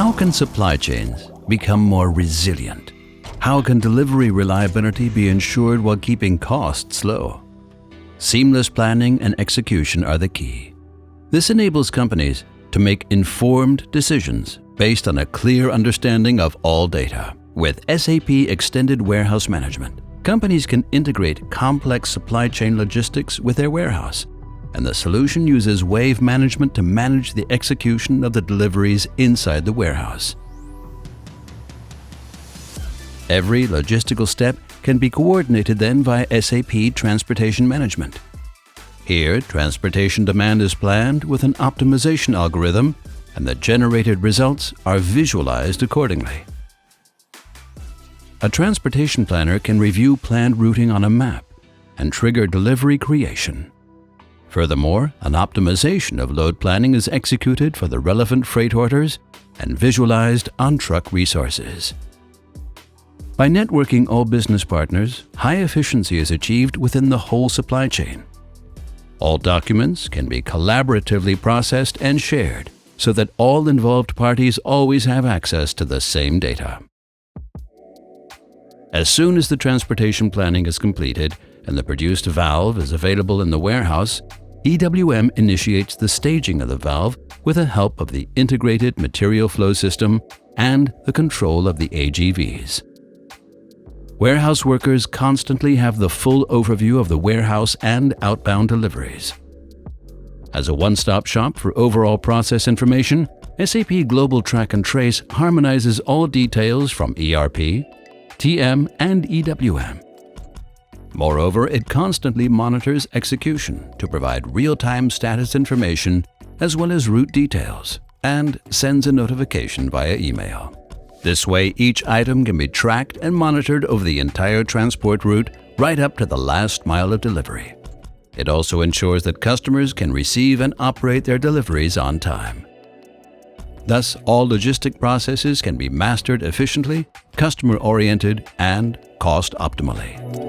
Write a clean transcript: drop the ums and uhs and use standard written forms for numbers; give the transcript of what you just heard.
How can supply chains become more resilient? How can delivery reliability be ensured while keeping costs low? Seamless planning and execution are the key. This enables companies to make informed decisions based on a clear understanding of all data. With SAP Extended Warehouse Management, companies can integrate complex supply chain logistics with their warehouse, and the solution uses wave management to manage the execution of the deliveries inside the warehouse. Every logistical step can be coordinated then via SAP Transportation Management. Here, transportation demand is planned with an optimization algorithm, and the generated results are visualized accordingly. A transportation planner can review planned routing on a map and trigger delivery creation. Furthermore, an optimization of load planning is executed for the relevant freight orders and visualized on-truck resources. By networking all business partners, high efficiency is achieved within the whole supply chain. All documents can be collaboratively processed and shared so that all involved parties always have access to the same data. As soon as the transportation planning is completed and the produced valve is available in the warehouse, EWM initiates the staging of the valve with the help of the Integrated Material Flow System and the control of the AGVs. Warehouse workers constantly have the full overview of the warehouse and outbound deliveries. As a one-stop shop for overall process information, SAP Global Track and Trace harmonizes all details from ERP, TM, and EWM. Moreover, it constantly monitors execution to provide real-time status information as well as route details, and sends a notification via email. This way, each item can be tracked and monitored over the entire transport route right up to the last mile of delivery. It also ensures that customers can receive and operate their deliveries on time. Thus, all logistic processes can be mastered efficiently, customer-oriented, and cost-optimally.